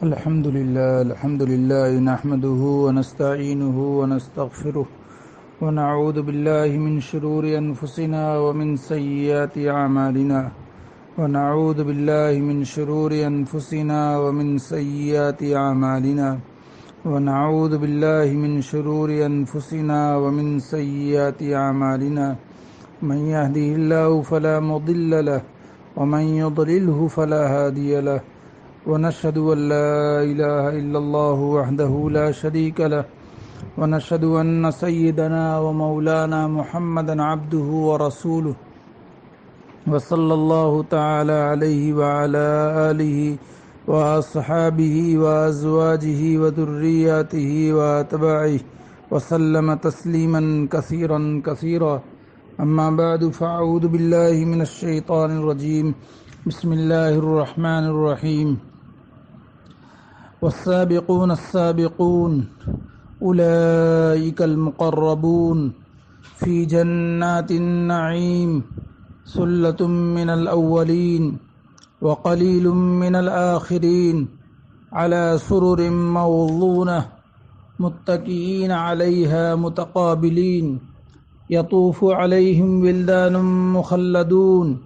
الحمد لله نحمده ونستعينه ونستغفره ونعوذ بالله من شرور أنفسنا ومن سيئات أعمالنا ونعوذ بالله من شرور أنفسنا ومن سيئات أعمالنا ونعوذ بالله من شرور أنفسنا ومن سيئات أعمالنا من يهده الله فلا مضل له ومن يضلله فلا هادي له ونشهد أن لا إله إلا الله وحده لا شريك له ونشهد أن سيدنا ومولانا محمدا عبده ورسوله وصلى الله تعالى عليه وعلى آله وأصحابه وأزواجه وذرياته وأتباعه وسلم تسليما كثيرا كثيرا أما بعد فأعوذ بالله من الشيطان الرجيم بسم الله الرحمن الرحيم والسابقون السابقون أولئك المقربون في جنات النعيم ثلة من الأولين وقليل من الآخرين على سرر موضونة متكئين عليها متقابلين يطوف عليهم ولدان مخلدون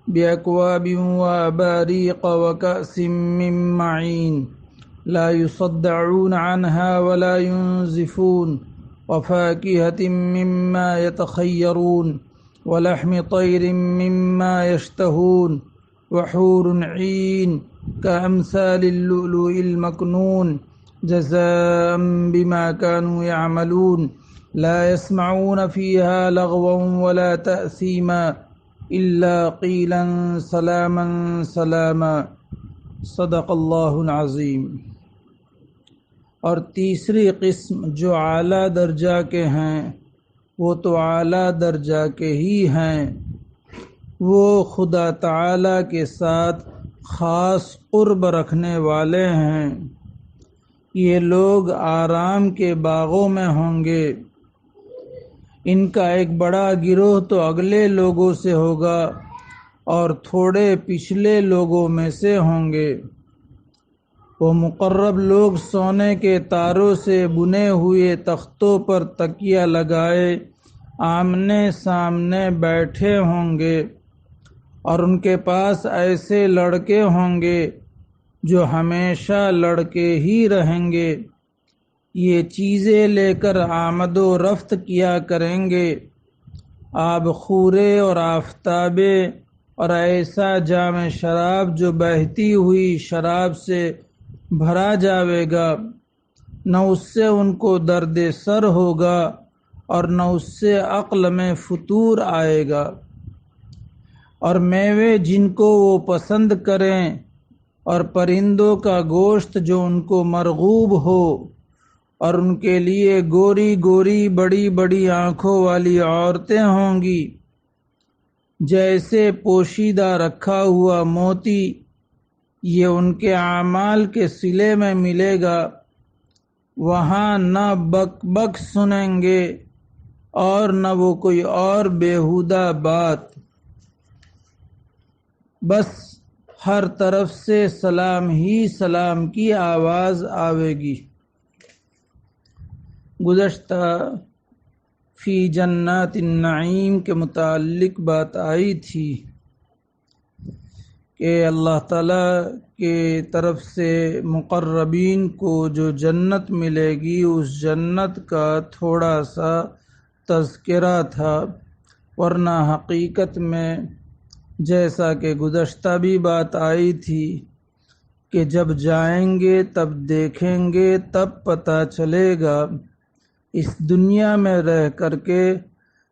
بأكواب وأباريق وكأس من معين لا يصدعون عنها ولا ينزفون وفاكهة مما يتخيرون ولحم طير مما يشتهون وحور عين كأمثال اللؤلؤ المكنون جزاء بما كانوا يعملون لا يسمعون فيها لغوا ولا تأثيما إلا قيلا سلاما سلاما صدق اللہ العظیم۔ اور تیسری قسم جو اعلیٰ درجہ کے ہیں وہ تو اعلیٰ درجہ کے ہی ہیں، وہ خدا تعالیٰ کے ساتھ خاص قرب رکھنے والے ہیں۔ یہ لوگ آرام کے باغوں میں ہوں گے۔ ان کا ایک بڑا گروہ تو اگلے لوگوں سے ہوگا اور تھوڑے پچھلے لوگوں میں سے ہوں گے۔ وہ مقرب لوگ سونے کے تاروں سے بنے ہوئے تختوں پر تکیہ لگائے آمنے سامنے بیٹھے ہوں گے، اور ان کے پاس ایسے لڑکے ہوں گے جو ہمیشہ لڑکے ہی رہیں گے۔ یہ چیزیں لے کر آمد و رفت کیا کریں گے، آب خورے اور آفتابے اور ایسا جام شراب جو بہتی ہوئی شراب سے بھرا جاوے گا، نہ اس سے ان کو درد سر ہوگا اور نہ اس سے عقل میں فتور آئے گا۔ اور میوے جن کو وہ پسند کریں اور پرندوں کا گوشت جو ان کو مرغوب ہو، اور ان کے لیے گوری گوری بڑی بڑی آنکھوں والی عورتیں ہوں گی، جیسے پوشیدہ رکھا ہوا موتی۔ یہ ان کے اعمال کے صلے میں ملے گا۔ وہاں نہ بک بک سنیں گے اور نہ وہ کوئی اور بیہودہ بات، بس ہر طرف سے سلام ہی سلام کی آواز آئے گی۔ گزشتہ فی جنات النعیم کے متعلق بات آئی تھی کہ اللہ تعالیٰ کے طرف سے مقربین کو جو جنت ملے گی اس جنت کا تھوڑا سا تذکرہ تھا، ورنہ حقیقت میں جیسا کہ گزشتہ بھی بات آئی تھی کہ جب جائیں گے تب دیکھیں گے، تب پتہ چلے گا۔ اس دنیا میں رہ کر کے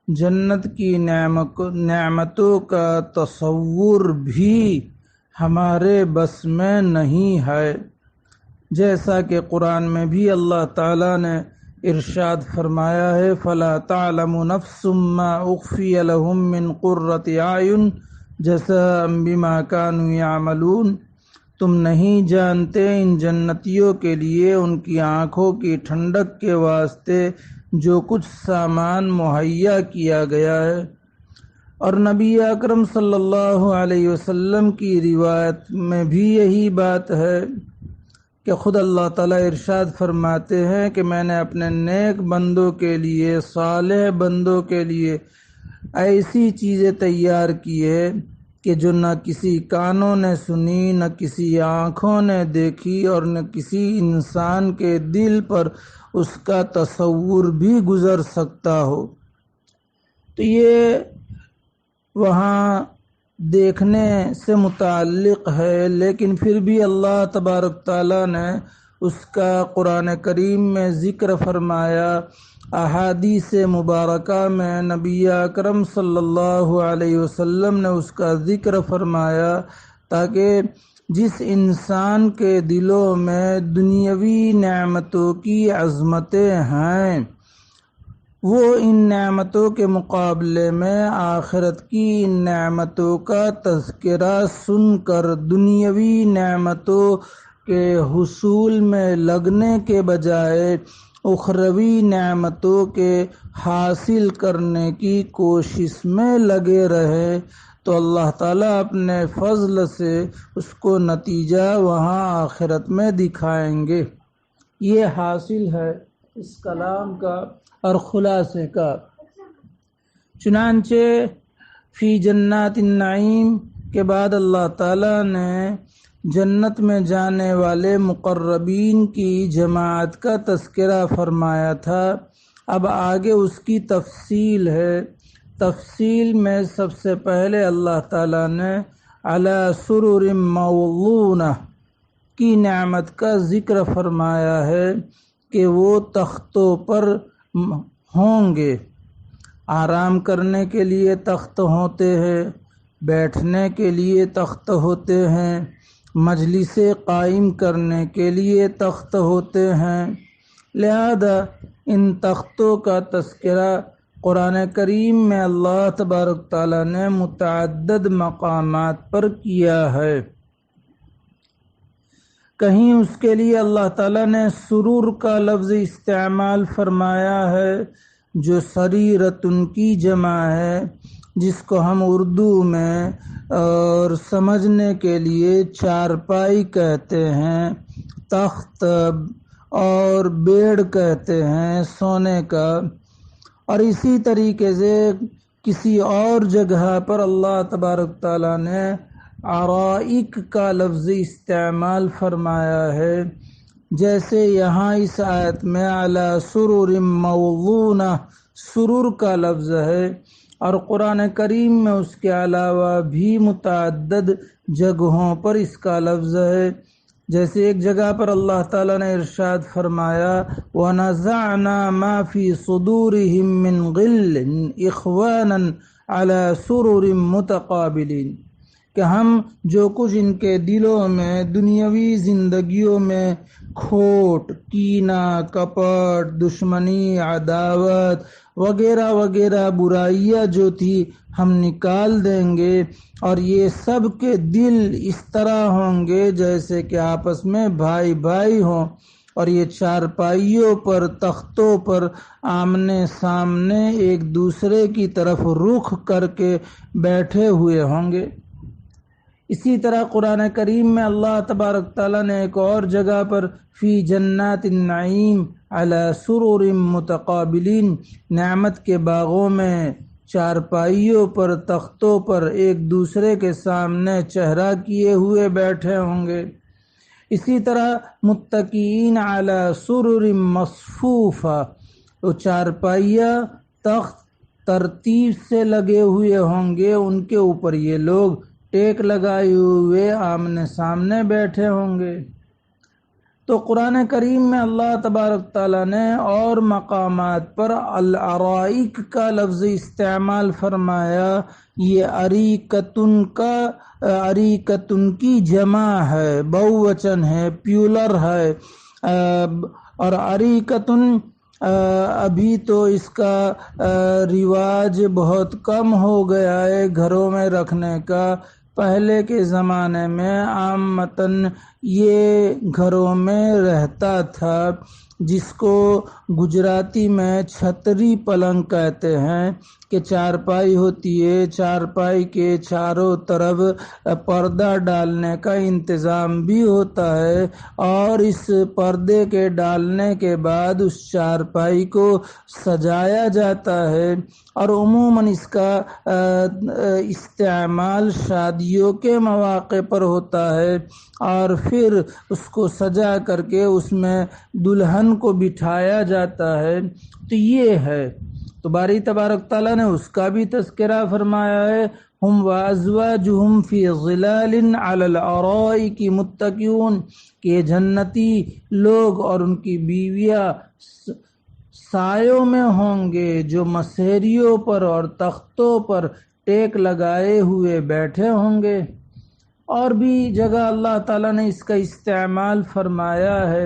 جنت کی نعمتوں کا تصور بھی ہمارے بس میں نہیں ہے، جیسا کہ قرآن میں بھی اللہ تعالیٰ نے ارشاد فرمایا ہے فَلَا تَعْلَمُ نَفْسٌ مَّا أُخْفِيَ لَهُم مِّن قُرَّةِ أَعْيُنٍ جَزَاءً بِمَا كَانُوا يَعْمَلُونَ۔ تم نہیں جانتے ان جنتیوں کے لیے ان کی آنکھوں کی ٹھنڈک کے واسطے جو کچھ سامان مہیا کیا گیا ہے۔ اور نبی اکرم صلی اللہ علیہ وسلم کی روایت میں بھی یہی بات ہے کہ خود اللہ تعالیٰ ارشاد فرماتے ہیں کہ میں نے اپنے نیک بندوں کے لیے، صالح بندوں کے لیے ایسی چیزیں تیار کی ہے کہ جو نہ کسی کانوں نے سنی، نہ کسی آنکھوں نے دیکھی، اور نہ کسی انسان کے دل پر اس کا تصور بھی گزر سکتا ہو۔ تو یہ وہاں دیکھنے سے متعلق ہے، لیکن پھر بھی اللہ تبارک تعالیٰ نے اس کا قرآن کریم میں ذکر فرمایا، احادیث مبارکہ میں نبی اکرم صلی اللہ علیہ وسلم نے اس کا ذکر فرمایا، تاکہ جس انسان کے دلوں میں دنیاوی نعمتوں کی عظمتیں ہیں، وہ ان نعمتوں کے مقابلے میں آخرت کی ان نعمتوں کا تذکرہ سن کر دنیاوی نعمتوں کے حصول میں لگنے کے بجائے اخروی نعمتوں کے حاصل کرنے کی کوشش میں لگے رہے، تو اللہ تعالیٰ اپنے فضل سے اس کو نتیجہ وہاں آخرت میں دکھائیں گے۔ یہ حاصل ہے اس کلام کا اور خلاصے کا۔ چنانچہ فی جنات النعیم کے بعد اللہ تعالیٰ نے جنت میں جانے والے مقربین کی جماعت کا تذکرہ فرمایا تھا۔ اب آگے اس کی تفصیل ہے۔ تفصیل میں سب سے پہلے اللہ تعالیٰ نے علی سرر موضونہ کی نعمت کا ذکر فرمایا ہے کہ وہ تختوں پر ہوں گے۔ آرام کرنے کے لیے تخت ہوتے ہیں، بیٹھنے کے لیے تخت ہوتے ہیں، مجلس قائم کرنے کے لیے تخت ہوتے ہیں۔ لہذا ان تختوں کا تذکرہ قرآن کریم میں اللہ تبارک تعالیٰ نے متعدد مقامات پر کیا ہے۔ کہیں اس کے لیے اللہ تعالیٰ نے سرور کا لفظ استعمال فرمایا ہے، جو سریرتن کی جمع ہے، جس کو ہم اردو میں اور سمجھنے کے لیے چارپائی کہتے ہیں، تخت اور بیڑ کہتے ہیں سونے کا۔ اور اسی طریقے سے کسی اور جگہ پر اللہ تبارک تعالیٰ نے ارائک کا لفظ استعمال فرمایا ہے، جیسے یہاں اس آیت میں علی سرر موضونہ سرور کا لفظ ہے، اور قرآن کریم میں اس کے علاوہ بھی متعدد جگہوں پر اس کا لفظ ہے۔ جیسے ایک جگہ پر اللہ تعالیٰ نے ارشاد فرمایا وَنَزَعْنَا مَا فِي صُدُورِهِم مِّن غِلٍّ إِخْوَانًا عَلَى سُرُرٍ مُتَقَابِلِينَ، کہ ہم جو کچھ ان کے دلوں میں دنیاوی زندگیوں میں کھوٹ، کینہ، کپٹ، دشمنی، عداوت وغیرہ وغیرہ برائیاں جو تھی ہم نکال دیں گے، اور یہ سب کے دل اس طرح ہوں گے جیسے کہ آپس میں بھائی بھائی ہوں، اور یہ چارپائیوں پر، تختوں پر آمنے سامنے ایک دوسرے کی طرف رخ کر کے بیٹھے ہوئے ہوں گے۔ اسی طرح قرآن کریم میں اللہ تبارک تعالیٰ نے ایک اور جگہ پر فی جنات النعیم علی سرر متقابلین، نعمت کے باغوں میں چارپائیوں پر، تختوں پر ایک دوسرے کے سامنے چہرہ کیے ہوئے بیٹھے ہوں گے۔ اسی طرح متکئین علی سرر مصفوفہ، وہ چارپائیاں، تخت ترتیب سے لگے ہوئے ہوں گے، ان کے اوپر یہ لوگ ٹیک لگائے ہوئے آمنے سامنے بیٹھے ہوں گے۔ تو قرآن کریم میں اللہ تبارک تعالیٰ نے اور مقامات پر الارائک کا لفظ استعمال فرمایا۔ یہ اریکتن کی جمع ہے، بہووچن ہے، پیولر ہے، اور اریکتن ابھی تو اس کا رواج بہت کم ہو گیا ہے گھروں میں رکھنے کا۔ پہلے کے زمانے میں عامتاً یہ گھروں میں رہتا تھا، جس کو گجراتی میں چھتری پلنگ کہتے ہیں، کہ چارپائی ہوتی ہے، چارپائی کے چاروں طرف پردہ ڈالنے کا انتظام بھی ہوتا ہے، اور اس پردے کے ڈالنے کے بعد اس چارپائی کو سجایا جاتا ہے، اور عموماً اس کا استعمال شادیوں کے مواقع پر ہوتا ہے، اور پھر اس کو سجا کر کے اس میں دلہن کو بٹھایا جاتا ہے۔ تو یہ ہے، تو باری تبارک تعالیٰ نے اس کا بھی تذکرہ فرمایا ہے، ہم وازواجہم فی ظلال علی الارائک متکئون، کہ یہ جنتی لوگ اور ان کی بیویاں سایوں میں ہوں گے، جو مسیریوں پر اور تختوں پر ٹیک لگائے ہوئے بیٹھے ہوں گے۔ اور بھی جگہ اللہ تعالیٰ نے اس کا استعمال فرمایا ہے،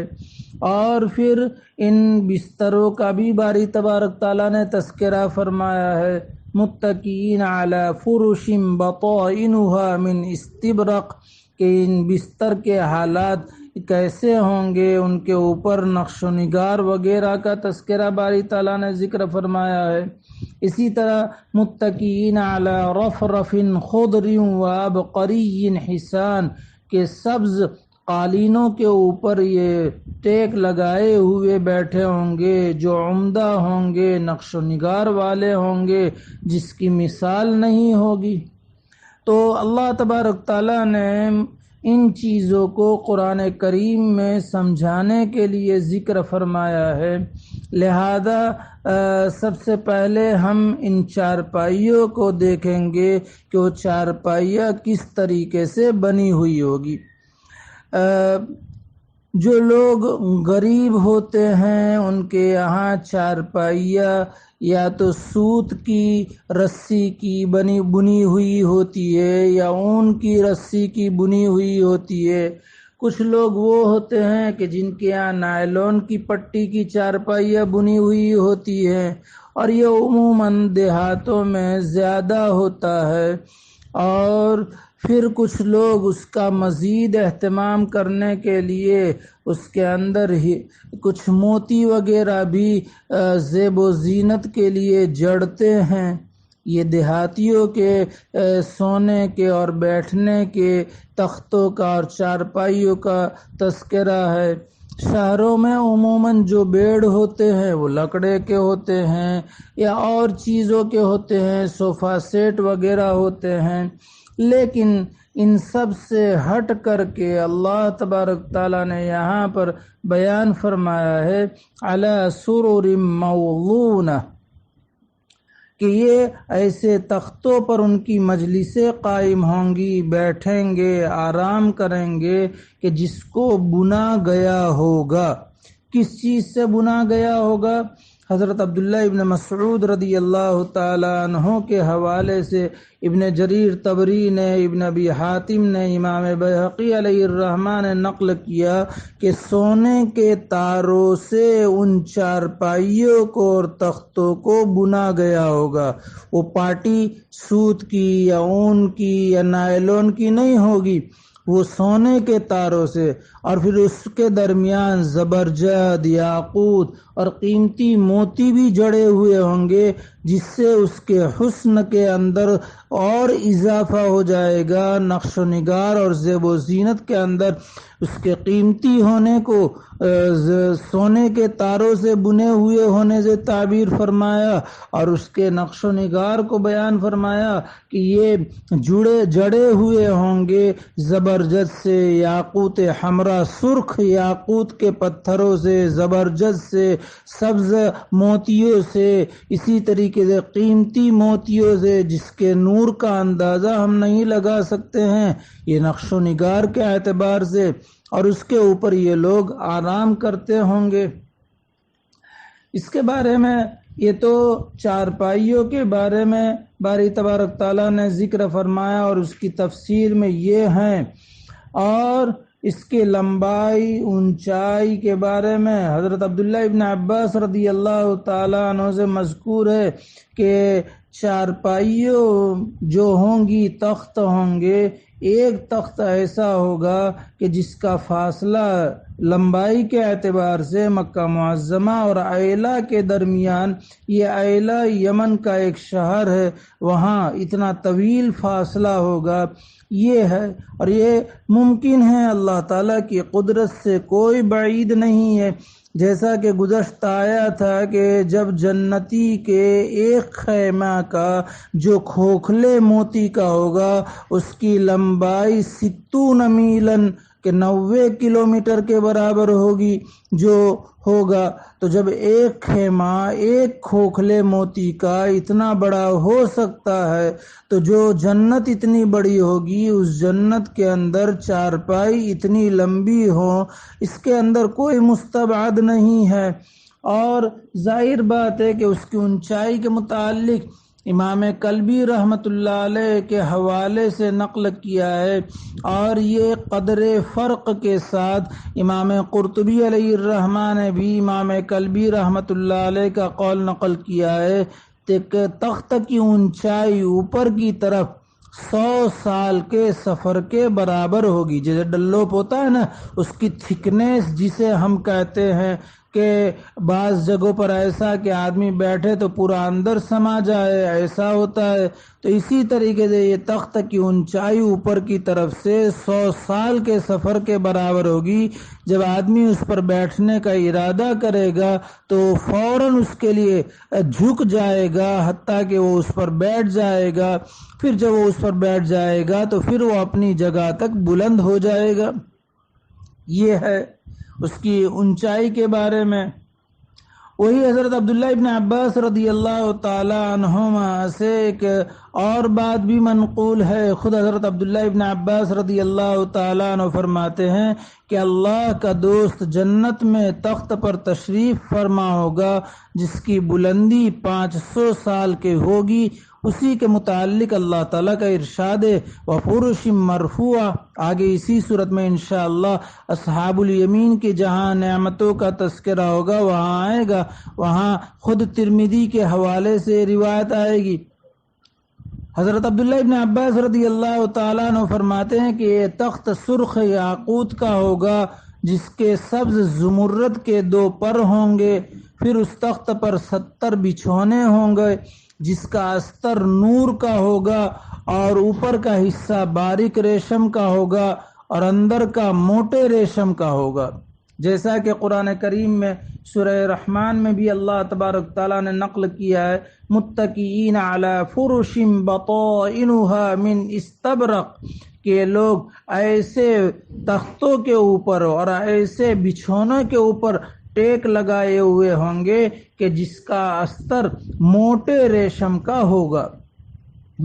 اور پھر ان بستروں کا بھی باری تبارک تعالیٰ نے تذکرہ فرمایا ہے، متکئین علی فرش بطائنها من استبرق، کہ ان بستر کے حالات کیسے ہوں گے، ان کے اوپر نقش و نگار وغیرہ کا تذکرہ باری تعالیٰ نے ذکر فرمایا ہے۔ اسی طرح متکئین علی رفرف خضر وعبقری حسان، کہ سبز قالینوں کے اوپر یہ ٹیک لگائے ہوئے بیٹھے ہوں گے، جو عمدہ ہوں گے، نقش و نگار والے ہوں گے، جس کی مثال نہیں ہوگی۔ تو اللہ تبارک تعالیٰ نے ان چیزوں کو قرآن کریم میں سمجھانے کے لیے ذکر فرمایا ہے، لہذا سب سے پہلے ہم ان چارپائیوں کو دیکھیں گے کہ وہ چارپائیاں کس طریقے سے بنی ہوئی ہوگی۔ جو لوگ غریب ہوتے ہیں ان کے یہاں چارپائیاں یا تو سوت کی رسی کی بنی ہوئی ہوتی ہے، یا اون کی رسی کی بنی ہوئی ہوتی ہے۔ کچھ لوگ وہ ہوتے ہیں کہ جن کے یہاں نائلون کی پٹی کی چارپائیاں بنی ہوئی ہوتی ہیں، اور یہ عموماً دیہاتوں میں زیادہ ہوتا ہے۔ اور پھر کچھ لوگ اس کا مزید اہتمام کرنے کے لیے اس کے اندر ہی کچھ موتی وغیرہ بھی زیب و زینت کے لیے جڑتے ہیں۔ یہ دیہاتیوں کے سونے کے اور بیٹھنے کے تختوں کا اور چارپائیوں کا تذکرہ ہے۔ شہروں میں عموماً جو بیڈ ہوتے ہیں وہ لکڑے کے ہوتے ہیں، یا اور چیزوں کے ہوتے ہیں، صوفہ سیٹ وغیرہ ہوتے ہیں، لیکن ان سب سے ہٹ کر کے اللہ تبارک تعالیٰ نے یہاں پر بیان فرمایا ہے علی سرر موضونہ، کہ یہ ایسے تختوں پر ان کی مجلسیں قائم ہوں گی، بیٹھیں گے، آرام کریں گے، کہ جس کو بنا گیا ہوگا۔ کس چیز سے بنا گیا ہوگا؟ حضرت عبداللہ ابن مسعود رضی اللہ تعالیٰ عنہ کے حوالے سے ابن جریر طبری نے، ابن ابی حاتم نے، امام بیہقی علیہ الرحمہ نے نقل کیا کہ سونے کے تاروں سے ان چارپائیوں کو اور تختوں کو بنا گیا ہوگا۔ وہ پاٹی سوت کی یا اون کی یا نائلون کی نہیں ہوگی، وہ سونے کے تاروں سے، اور پھر اس کے درمیان زبرجد، یاقوت اور قیمتی موتی بھی جڑے ہوئے ہوں گے، جس سے اس کے حسن کے اندر اور اضافہ ہو جائے گا۔ نقش و نگار اور زیب و زینت کے اندر اس کے قیمتی ہونے کو سونے کے تاروں سے بنے ہوئے ہونے سے تعبیر فرمایا، اور اس کے نقش و نگار کو بیان فرمایا کہ یہ جڑے ہوئے ہوں گے زبرجد سے، یاقوت حمرا، سرخ یاقوت کے پتھروں سے، زبرجد سے، سبز موتیوں سے، اسی طریقے سے قیمتی موتیوں سے، جس کے نور کا اندازہ ہم نہیں لگا سکتے ہیں یہ نقش و نگار کے اعتبار سے، اور اس کے اوپر یہ لوگ آرام کرتے ہوں گے۔ اس کے بارے میں، یہ تو چارپائیوں کے بارے میں باری تبارک تعالیٰ نے ذکر فرمایا، اور اس کی تفسیر میں یہ ہیں، اور اس کے لمبائی اونچائی کے بارے میں حضرت عبداللہ ابن عباس رضی اللہ تعالیٰ عنہ سے مذکور ہے کہ چارپائیوں جو ہوں گی، تخت ہوں گے، ایک تخت ایسا ہوگا کہ جس کا فاصلہ لمبائی کے اعتبار سے مکہ معظمہ اور ایلا کے درمیان، یہ ایلا یمن کا ایک شہر ہے، وہاں اتنا طویل فاصلہ ہوگا، یہ ہے۔ اور یہ ممکن ہے، اللہ تعالیٰ کی قدرت سے کوئی بعید نہیں ہے۔ جیسا کہ گزشتہ آیا تھا کہ جب جنتی کے ایک خیمہ کا جو کھوکھلے موتی کا ہوگا اس کی لمبائی 60 میلن کہ 90 کلومیٹر کے برابر ہوگی جو ہوگا، تو جب ایک خیمہ ایک کھوکھلے موتی کا اتنا بڑا ہو سکتا ہے تو جو جنت اتنی بڑی ہوگی، اس جنت کے اندر چارپائی اتنی لمبی ہو، اس کے اندر کوئی مستبعد نہیں ہے۔ اور ظاہر بات ہے کہ اس کی اونچائی کے متعلق امام کلبی رحمۃ اللہ علیہ کے حوالے سے نقل کیا ہے، اور یہ قدر فرق کے ساتھ امام قرطبی علیہ الرحمہ نے بھی امام کلبی رحمۃ اللہ علیہ کا قول نقل کیا ہے کہ تخت کی اونچائی اوپر کی طرف 100 سال کے سفر کے برابر ہوگی۔ جیسے ڈلوپ ہوتا ہے نا، اس کی تھکنیس جسے ہم کہتے ہیں کہ بعض جگہوں پر ایسا کہ آدمی بیٹھے تو پورا اندر سما جائے، ایسا ہوتا ہے، تو اسی طریقے سے یہ تخت کی اونچائی اوپر کی طرف سے 100 سال کے سفر کے برابر ہوگی۔ جب آدمی اس پر بیٹھنے کا ارادہ کرے گا تو فوراً اس کے لیے جھک جائے گا حتیٰ کہ وہ اس پر بیٹھ جائے گا، پھر جب وہ اس پر بیٹھ جائے گا تو پھر وہ اپنی جگہ تک بلند ہو جائے گا۔ یہ ہے اس کی اونچائی کے بارے میں۔ وہی حضرت عبداللہ ابن عباس رضی اللہ تعالی عنہما سے ایک اور بات بھی منقول ہے۔ خود حضرت عبداللہ ابن عباس رضی اللہ تعالی عنہ فرماتے ہیں کہ اللہ کا دوست جنت میں تخت پر تشریف فرما ہوگا جس کی بلندی 500 سال کے ہوگی۔ اسی کے متعلق اللہ تعالیٰ کا ارشاد ہے وَفُرُشٍ مَّرْفُوعَةٍ، آگے اسی صورت میں انشاءاللہ اصحاب الیمین کی جہاں نعمتوں کا تذکرہ ہوگا وہاں آئے گا، وہاں خود ترمذی کے حوالے سے روایت آئے گی۔ حضرت عبداللہ ابن عباس رضی اللہ تعالیٰ عنہ فرماتے ہیں کہ یہ تخت سرخ یاقوت کا ہوگا جس کے سبز زمرد کے 2 پر ہوں گے، پھر اس تخت پر 70 بچھونے ہوں گے جس کا استر نور کا ہوگا، اور اوپر کا حصہ باریک ریشم کا ہوگا اور اندر کا موٹے ریشم کا ہوگا۔ جیسا کہ قرآن کریم میں سورہ رحمان میں بھی اللہ تبارک تعالیٰ نے نقل کیا ہے متکئین علی فرش بطائنها من استبرق، کہ لوگ ایسے تختوں کے اوپر اور ایسے بچھونوں کے اوپر ٹیک لگائے ہوئے ہوں گے کہ جس کا استر موٹے ریشم کا ہوگا،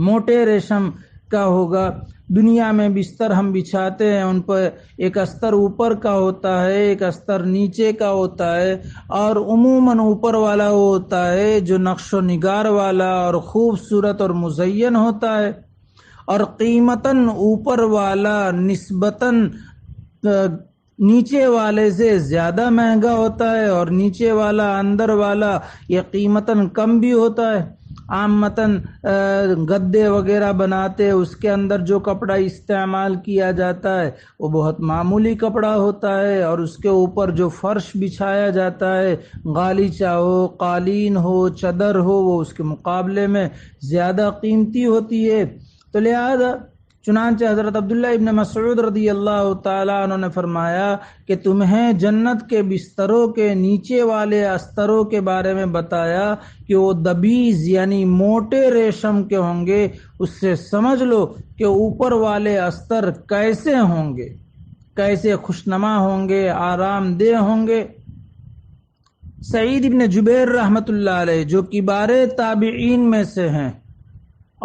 موٹے ریشم کا ہوگا۔ دنیا میں بستر ہم بچھاتے ہیں، ان پر ایک استر اوپر کا ہوتا ہے، ایک استر نیچے کا ہوتا ہے، اور عموماً اوپر والا وہ ہوتا ہے جو نقش و نگار والا اور خوبصورت اور مزین ہوتا ہے، اور قیمتاً اوپر والا نسبتاً نیچے والے سے زیادہ مہنگا ہوتا ہے، اور نیچے والا اندر والا یہ قیمتاً کم بھی ہوتا ہے۔ عامتاً گدے وغیرہ بناتے، اس کے اندر جو کپڑا استعمال کیا جاتا ہے وہ بہت معمولی کپڑا ہوتا ہے، اور اس کے اوپر جو فرش بچھایا جاتا ہے، غالیچہ ہو، قالین ہو، چادر ہو، وہ اس کے مقابلے میں زیادہ قیمتی ہوتی ہے۔ تو لہذا چنانچہ حضرت عبداللہ ابن مسعود رضی اللہ تعالیٰ عنہ نے فرمایا کہ تمہیں جنت کے بستروں کے نیچے والے استروں کے بارے میں بتایا کہ وہ دبیز یعنی موٹے ریشم کے ہوں گے، اس سے سمجھ لو کہ اوپر والے استر کیسے ہوں گے، کیسے خوشنما ہوں گے، آرام دہ ہوں گے۔ سعید ابن جبیر رحمۃ اللہ علیہ جو کبار تابعین میں سے ہیں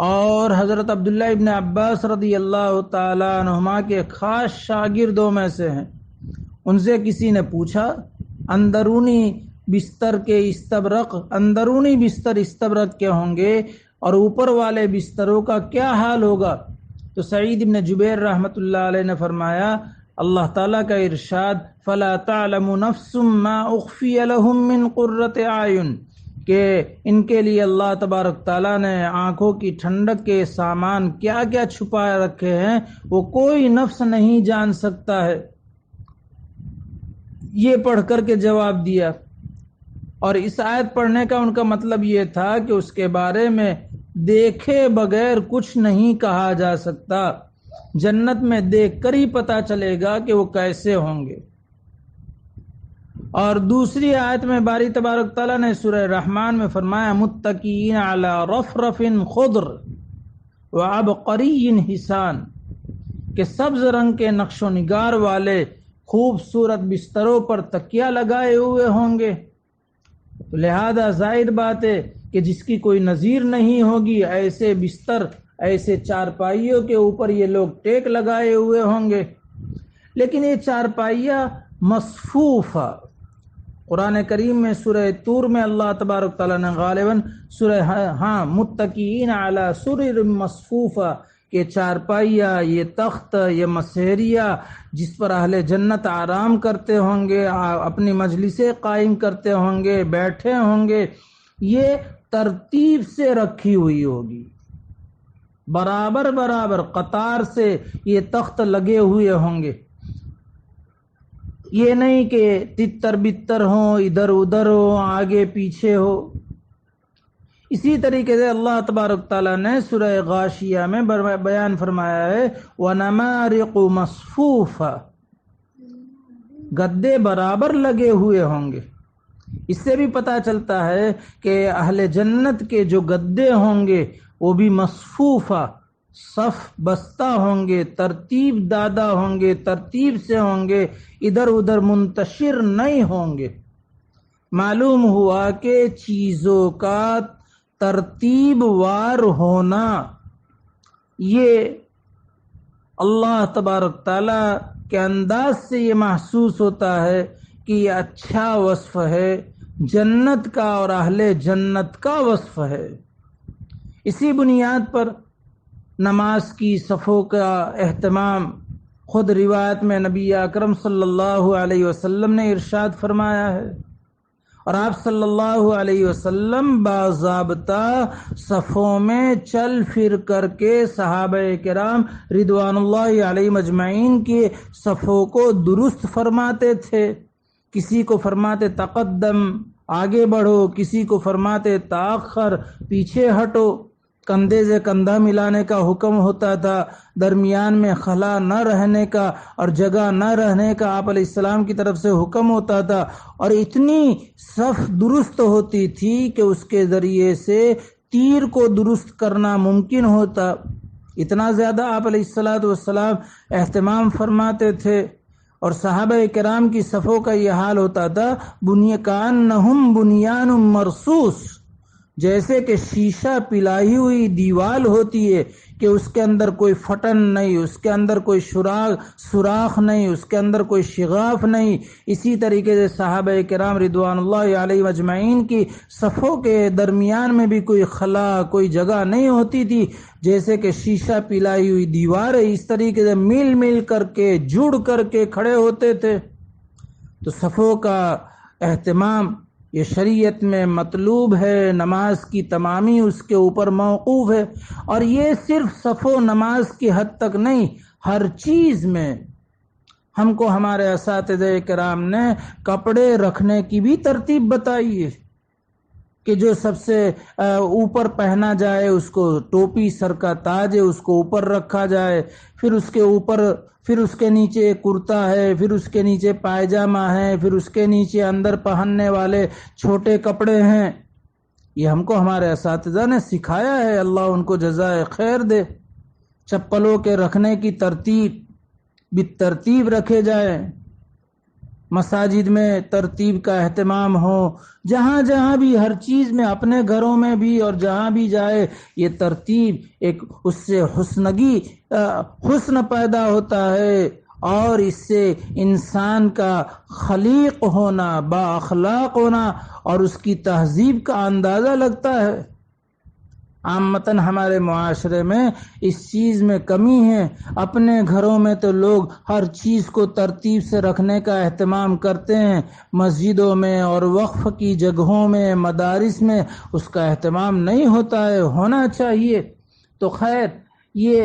اور حضرت عبداللہ ابن عباس رضی اللہ تعالیٰ عنہما کے خاص شاگردوں میں سے ہیں، ان سے کسی نے پوچھا اندرونی بستر کے استبرق، اندرونی بستر استبرق کے ہوں گے اور اوپر والے بستروں کا کیا حال ہوگا؟ تو سعید ابن جبیر رحمۃ اللہ علیہ نے فرمایا اللہ تعالیٰ کا ارشاد فَلَا تَعْلَمُ نَفْسٌ مَّا أُخْفِيَ لَهُم مِّن قُرَّةِ أَعْيُنٍ، کہ ان کے لیے اللہ تبارک تعالیٰ نے آنکھوں کی ٹھنڈک کے سامان کیا کیا چھپائے رکھے ہیں وہ کوئی نفس نہیں جان سکتا ہے۔ یہ پڑھ کر کے جواب دیا، اور اس آیت پڑھنے کا ان کا مطلب یہ تھا کہ اس کے بارے میں دیکھے بغیر کچھ نہیں کہا جا سکتا، جنت میں دیکھ کر ہی پتہ چلے گا کہ وہ کیسے ہوں گے۔ اور دوسری آیت میں باری تبارک تعالیٰ نے سورہ رحمان میں فرمایا متکئین علی رفرف خضر وعبقری حسان، کہ سبز رنگ کے نقش و نگار والے خوبصورت بستروں پر تکیہ لگائے ہوئے ہوں گے۔ تو لہذا ظاہر بات ہے کہ جس کی کوئی نظیر نہیں ہوگی، ایسے بستر، ایسے چارپائیوں کے اوپر یہ لوگ ٹیک لگائے ہوئے ہوں گے۔ لیکن یہ چارپائیاں مصفوفہ، قرآن کریم میں سورہ طور میں اللہ تبارک تعالیٰ نے غالباً سورہ متکئین علی سرر مصفوفہ کہ چارپائیاں، یہ تخت، یہ مسہریہ جس پر اہل جنت آرام کرتے ہوں گے، اپنی مجلسیں قائم کرتے ہوں گے، بیٹھے ہوں گے، یہ ترتیب سے رکھی ہوئی ہوگی، برابر برابر قطار سے یہ تخت لگے ہوئے ہوں گے۔ یہ نہیں کہ تتر بتر ہوں، ادھر ادھر ہو، آگے پیچھے ہو۔ اسی طریقے سے اللہ تبارک تعالیٰ نے سورہ غاشیہ میں بیان فرمایا ہے وَنَمَارِقُ مَصْفُوفَةٌ، گدے برابر لگے ہوئے ہوں گے۔ اس سے بھی پتہ چلتا ہے کہ اہل جنت کے جو گدے ہوں گے وہ بھی مصفوفہ، صف بستہ ہوں گے، ترتیب دادا ہوں گے، ترتیب سے ہوں گے، ادھر ادھر منتشر نہیں ہوں گے۔ معلوم ہوا کہ چیزوں کا ترتیب وار ہونا یہ اللہ تبارک تعالیٰ کے انداز سے یہ محسوس ہوتا ہے کہ یہ اچھا وصف ہے، جنت کا اور اہل جنت کا وصف ہے۔ اسی بنیاد پر نماز کی صفوں کا اہتمام، خود روایت میں نبی اکرم صلی اللہ علیہ وسلم نے ارشاد فرمایا ہے، اور آپ صلی اللہ علیہ وسلم باضابطہ صفوں میں چل پھر کر کے صحابہ کرام رضوان اللہ علیہ مجمعین کے صفوں کو درست فرماتے تھے۔ کسی کو فرماتے تقدم، آگے بڑھو، کسی کو فرماتے تاخر، پیچھے ہٹو، کندھے سے کندھا ملانے کا حکم ہوتا تھا، درمیان میں خلا نہ رہنے کا اور جگہ نہ رہنے کا آپ علیہ السلام کی طرف سے حکم ہوتا تھا، اور اتنی صف درست ہوتی تھی کہ اس کے ذریعے سے تیر کو درست کرنا ممکن ہوتا۔ اتنا زیادہ آپ علیہ السلام اہتمام فرماتے تھے، اور صحابہ کرام کی صفوں کا یہ حال ہوتا تھا کأنہم بنیان مرصوص، جیسے کہ شیشہ پلائی ہوئی دیوار ہوتی ہے کہ اس کے اندر کوئی پھٹن نہیں، اس کے اندر کوئی سوراخ نہیں، اس کے اندر کوئی شغاف نہیں۔ اسی طریقے سے صحابہ کرام رضوان اللہ علیہ مجمعین کی صفوں کے درمیان میں بھی کوئی خلا، کوئی جگہ نہیں ہوتی تھی، جیسے کہ شیشہ پلائی ہوئی دیوار ہے، اس طریقے سے مل مل کر کے جڑ کر کے کھڑے ہوتے تھے۔ تو صفوں کا اہتمام یہ شریعت میں مطلوب ہے، نماز کی تمامی اس کے اوپر موقوف ہے، اور یہ صرف صف و نماز کی حد تک نہیں، ہر چیز میں ہم کو ہمارے اساتذہ کرام نے کپڑے رکھنے کی بھی ترتیب بتائی ہے کہ جو سب سے اوپر پہنا جائے اس کو ٹوپی، سر کا تاج ہے، اس کو اوپر رکھا جائے، پھر اس کے اوپر، پھر اس کے نیچے کرتا ہے، پھر اس کے نیچے پائجامہ ہے، پھر اس کے نیچے اندر پہننے والے چھوٹے کپڑے ہیں۔ یہ ہم کو ہمارے اساتذہ نے سکھایا ہے، اللہ ان کو جزائے خیر دے۔ چپلوں کے رکھنے کی ترتیب بالترتیب رکھے جائیں، مساجد میں ترتیب کا اہتمام ہو، جہاں جہاں بھی، ہر چیز میں، اپنے گھروں میں بھی اور جہاں بھی جائے یہ ترتیب، ایک اس سے حسن پیدا ہوتا ہے، اور اس سے انسان کا خلیق ہونا، با اخلاق ہونا اور اس کی تہذیب کا اندازہ لگتا ہے۔ عامتاً ہمارے معاشرے میں اس چیز میں کمی ہے۔ اپنے گھروں میں تو لوگ ہر چیز کو ترتیب سے رکھنے کا اہتمام کرتے ہیں، مسجدوں میں اور وقف کی جگہوں میں، مدارس میں اس کا اہتمام نہیں ہوتا ہے، ہونا چاہیے۔ تو خیر، یہ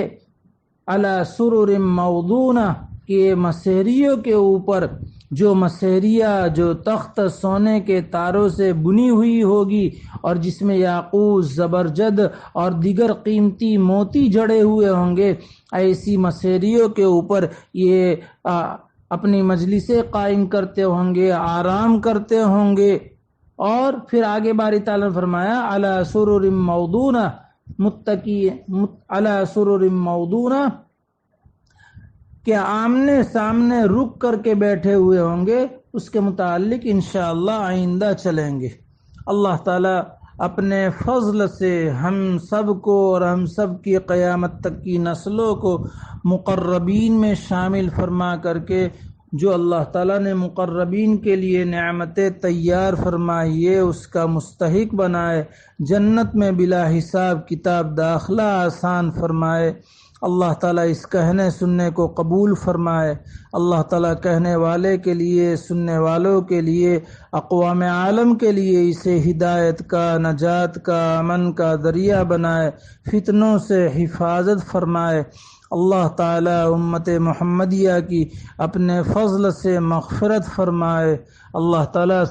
علی سرر موضونہ کے مسیریوں کے اوپر جو مسیریہ جو تخت سونے کے تاروں سے بنی ہوئی ہوگی اور جس میں یاقوت، زبرجد اور دیگر قیمتی موتی جڑے ہوئے ہوں گے، ایسی مسیریوں کے اوپر یہ اپنی مجلسیں قائم کرتے ہوں گے، آرام کرتے ہوں گے۔ اور پھر آگے باری تعالیٰ نے فرمایا علی سرر موضونہ، متکی علی سرر موضونہ، کہ آمنے سامنے رک کر کے بیٹھے ہوئے ہوں گے۔ اس کے متعلق انشاءاللہ آئندہ چلیں گے۔ اللہ تعالیٰ اپنے فضل سے ہم سب کو اور ہم سب کی قیامت تک کی نسلوں کو مقربین میں شامل فرما کر کے، جو اللہ تعالیٰ نے مقربین کے لیے نعمتیں تیار فرمائی ہے اس کا مستحق بنائے، جنت میں بلا حساب کتاب داخلہ آسان فرمائے۔ اللہ تعالیٰ اس کہنے سننے کو قبول فرمائے۔ اللہ تعالیٰ کہنے والے کے لیے، سننے والوں کے لیے، اقوام عالم کے لیے اسے ہدایت کا، نجات کا، امن کا ذریعہ بنائے، فتنوں سے حفاظت فرمائے۔ اللہ تعالیٰ امت محمدیہ کی اپنے فضل سے مغفرت فرمائے۔ اللہ تعالیٰ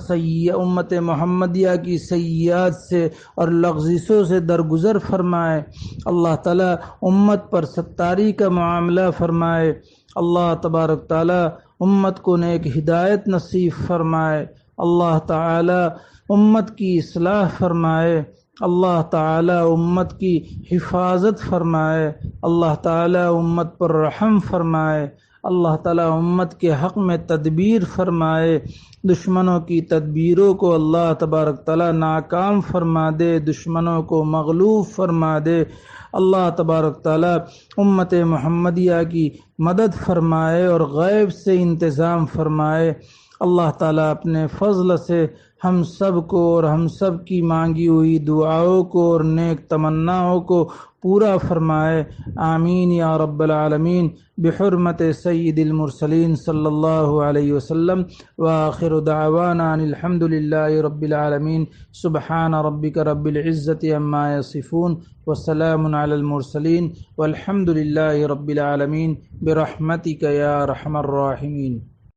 امت محمدیہ کی سیئات سے اور لغزشوں سے درگزر فرمائے۔ اللہ تعالیٰ امت پر ستاری کا معاملہ فرمائے۔ اللہ تبارک تعالیٰ امت کو نیک ہدایت نصیب فرمائے۔ اللہ تعالیٰ امت کی اصلاح فرمائے۔ اللہ تعالیٰ امت کی حفاظت فرمائے۔ اللہ تعالیٰ امت پر رحم فرمائے۔ اللہ تعالیٰ امت کے حق میں تدبیر فرمائے۔ دشمنوں کی تدبیروں کو اللہ تبارک تعالیٰ ناکام فرما دے، دشمنوں کو مغلوب فرما دے۔ اللہ تبارک تعالیٰ امت محمدیہ کی مدد فرمائے اور غیب سے انتظام فرمائے۔ اللہ تعالیٰ اپنے فضل سے ہم سب کو اور ہم سب کی مانگی ہوئی دعاؤں کو اور نیک تمناؤں کو پورا فرمائے۔ آمین یا رب العالمین، بحرمت سید المرسلین صلی اللہ علیہ وسلم۔ وآخر دعوانا ان الحمد للہ رب العالمین۔ سبحان ربک رب العزت عما یصفون وسلام علی المرسلین والحمد للہ رب العالمین، برحمتک یا ارحم الراحمین۔